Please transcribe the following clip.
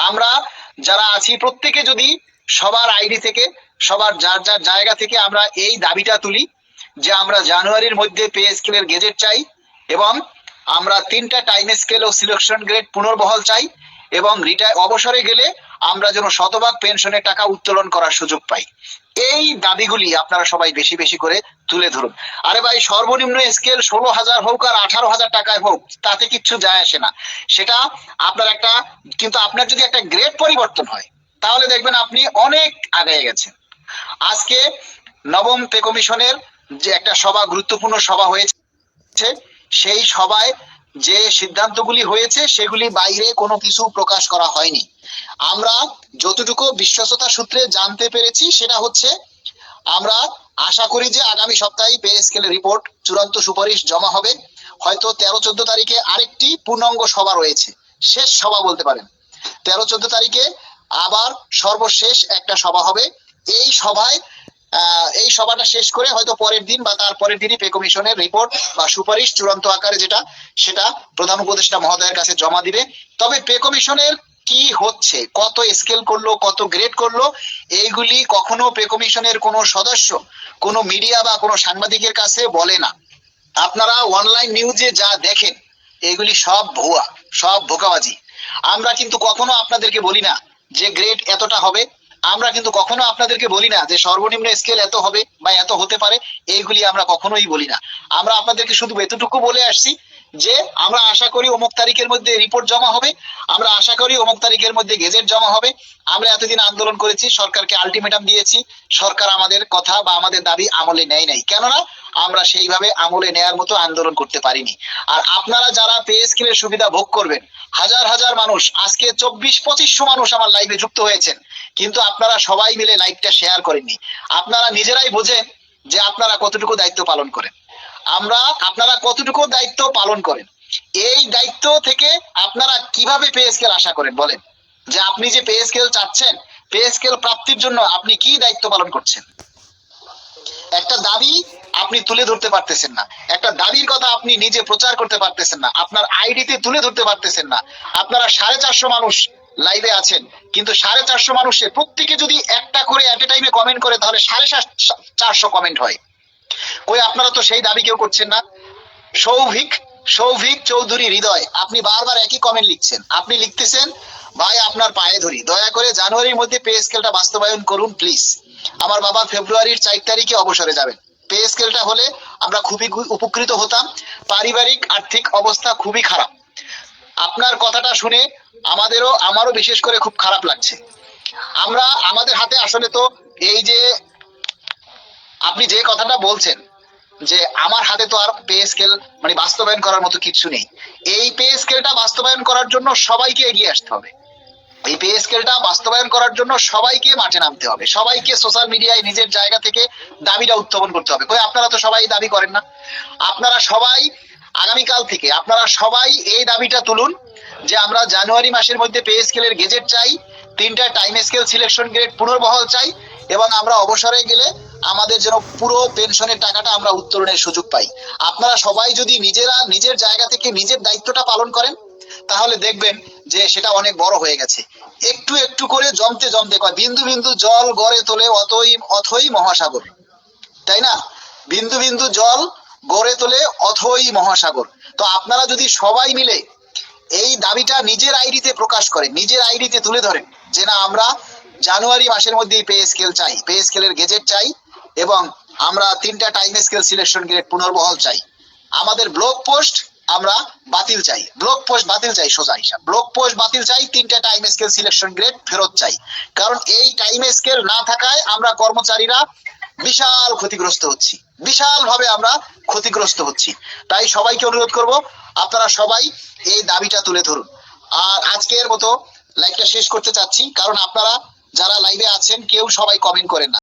আমরা যারা আছি প্রত্যেকে যদি সবার আইডি থেকে, সবার যার যার জায়গা থেকে আমরা এই দাবিটা তুলি যে আমরা জানুয়ারির মধ্যে পে স্কেলের গেজেট চাই, এবং আমরা 3টা টাইম স্কেল ও সিলেকশন গ্রেড পুনর্বহাল চাই, এবং অবসরে গেলে আমরা যেন শতভাগ পেনশনের টাকা উত্তোলন করার সুযোগ পাই। এই দাবিগুলি আপনারা সবাই বেশি বেশি করে তুলে ধরুন। আরে ভাই, সর্বনিম্ন স্কেল 16,000 হোক আর 18,000 টাকায় হোক, তাতে কিচ্ছু যায় আসে না। সেটা আপনার একটা, কিন্তু আপনার যদি একটা গ্রেড পরিবর্তন হয় তাহলে দেখবেন আপনি অনেক আগে গেছেন। আজকে নবম পে কমিশনের যে একটা সভা, গুরুত্বপূর্ণ সভা হয়েছে, সেই সভায় যে সিদ্ধান্তগুলি হয়েছে সেগুলি বাইরে কোনো কিছু প্রকাশ করা হয়নি। আমরা যতটুকু বিশ্বস্ততা সূত্রে জানতে পেরেছি সেটা হচ্ছে, আমরা আশা করি যে আগামী সপ্তাহে পে স্কেলের রিপোর্ট, চূড়ান্ত সুপারিশ জমা হবে। হয়তো 13-14 তারিখে আরেকটি পূর্ণাঙ্গ সভা রয়েছে, শেষ সভা বলতে পারেন। 13-14 তারিখে আবার সর্বশেষ একটা সভা হবে। এই সভায় এই সভাটা শেষ করে হয়তো পরের দিন বা তার পরের দিনই পে কমিশনের রিপোর্ট বা সুপারিশ চূড়ান্ত আকারে যেটা, সেটা প্রধান উপদেষ্টা মহোদয়ের কাছে জমা দিবে। তবে পে কমিশনের কি হচ্ছে, কত স্কেল করলো, কত গ্রেড করলো, এইগুলি কখনো পে কমিশনের কোনো সদস্য, কোনো মিডিয়া বা কোনো সাংবাদিকের কাছে বলে না। আপনারা অনলাইন নিউজে যা দেখেন এগুলি সব ভুয়া, সব ধোঁকাবাজি। আমরা কিন্তু কখনো আপনাদেরকে বলি না যে গ্রেড এতটা হবে, আমরা কিন্তু কখনো আপনাদেরকে বলি না যে সর্বনিম্ন স্কেল এত হবে বা এত হতে পারে, এইগুলি আমরা কখনোই বলি না। আমরা আপনাদেরকে শুধু এতটুকু বলে আসছি যে আমরা আশা করি অমুক তারিখের মধ্যে রিপোর্ট জমা হবে, আমরা আশা করি অমুক তারিখের মধ্যে গেজেট জমা হবে। আমরা এতদিন আন্দোলন করেছি, সরকারকে আলটিমেটাম দিয়েছি, সরকার আমাদের কথা বা আমাদের দাবি আমলে নেয় নাই, কেননা আমরা সেইভাবে আমলে নেয়ার মতো আন্দোলন করতে পারিনি। আর আপনারা যারা পে স্কেলের সুবিধা ভোগ করবেন, হাজার হাজার মানুষ, আজকে 2400-2500 মানুষ আমার লাইভে যুক্ত হয়েছেন, কিন্তু আপনারা সবাই মিলে লাইভটা শেয়ার করেননি। আপনারা নিজেরাই বোঝেন যে আপনারা কতটুকু দায়িত্ব পালন করেন, আপনারা কতটুকু দায়িত্ব পালন করেন। এই দায়িত্ব থেকে আপনারা কিভাবে পে স্কেল আশা করেন বলেন? যে আপনি যে পে স্কেল চাচ্ছেন, পে স্কেল প্রাপ্তির জন্য আপনি কি দায়িত্ব পালন করছেন? একটা দাবি আপনি তুলে ধরতে পারতেছেন না, একটা দাবির কথা আপনি নিজে প্রচার করতে পারতেছেন না, আপনার আইডিতে তুলে ধরতে পারতেছেন না। আপনারা 450 মানুষ লাইভে আছেন, কিন্তু 450 মানুষের প্রত্যেকে যদি একটা করে এট এ টাইমে কমেন্ট করে তাহলে 450 কমেন্ট হয়। কই আপনারা তো সেই দাবি কেউ করছেন না। সৌভিক চৌধুরী হৃদয়, আপনি বারবার একই কমেন্ট লিখছেন। আপনি লিখতেছেন, ভাই আপনার পায়ে ধরি, দয়া করে জানুয়ারির মধ্যে পে স্কেলটা বাস্তবায়ন করুন প্লিজ। আমার বাবা ফেব্রুয়ারির 4 তারিখে অবসরে যাবেন, পে স্কেলটা হলে আমরা খুবই উপকৃত হতাম। পারিবারিক আর্থিক অবস্থা খুবই খারাপ। আপনার কথাটা শুনে আমারও বিশেষ করে খুব খারাপ লাগছে। আমাদের হাতে আসলে তো এই যে আপনি যে কথাটা বলছেন যে আমার হাতে তো আর পে স্কেল মানে বাস্তবায়ন করার মতো কিছু নেই, এই পে স্কেলটা বাস্তবায়ন করার জন্য সবাইকে এগিয়ে আসতে হবে। এই পে স্কেলটা বাস্তবায়ন করার জন্য সবাইকে মাঠে নামতে হবে, সবাইকে সোশ্যাল মিডিয়ায় নিজের জায়গা থেকে দাবিটা উত্থাপন করতে হবে। কই আপনারা তো সবাই দাবি করেন না। আপনারা সবাই আগামীকাল থেকে আপনারা সবাই এই দাবিটা তুলুন যে আমরা জানুয়ারি মাসের মধ্যে পে স্কেলের গেজেট চাই, 3টা টাইম স্কেল সিলেকশন গ্রেড পুনর্বহাল চাই, এবং আমরা অবসরে গেলে আমাদের যেন পুরো পেনশনের টাকাটা আমরা উত্তোলনের সুযোগ পাই। আপনারা সবাই যদি নিজেরা নিজের জায়গা থেকে নিজের দায়িত্বটা পালন করেন তাহলে দেখবেন যে সেটা অনেক বড় হয়ে গেছে। একটু একটু করে জমতে জমতে, কয় বিন্দু বিন্দু জল গড়ে তোলে অথই মহাসাগর, তাই না? বিন্দু বিন্দু জল গড়ে তোলে অথই মহাসাগর। তো আপনারা যদি সবাই মিলে এই দাবিটা নিজের আইডিতে প্রকাশ করেন, নিজের আইডিতে তুলে ধরেন যে না আমরা জানুয়ারি মাসের মধ্যেই পে স্কেল চাই, পে স্কেলের গেজেট চাই, এবং আমরা 3টা টাইম স্কেল সিলেকশন গ্রেড পুনর্বহাল চাই, আমাদের ব্লগ পোস্ট আমরা বাতিল চাই, ব্লগ পোস্ট বাতিল চাই, সোজা হিসাব ব্লগ পোস্ট বাতিল চাই, 3টা টাইম স্কেল সিলেকশন গ্রেড ফেরত চাই। কারণ এই টাইম স্কেল না থাকায় আমরা কর্মচারীরা বিশাল ক্ষতিগ্রস্ত হচ্ছি, বিশাল ভাবে আমরা ক্ষতিগ্রস্ত হচ্ছি। তাই সবাইকে অনুরোধ করব আপনারা সবাই এই দাবিটা তুলে ধরুন। আর আজকের মতো লাইভটা শেষ করতে চাচ্ছি, কারণ আপনারা যারা লাইভে আছেন কেউ সবাই কমেন্ট করেন না।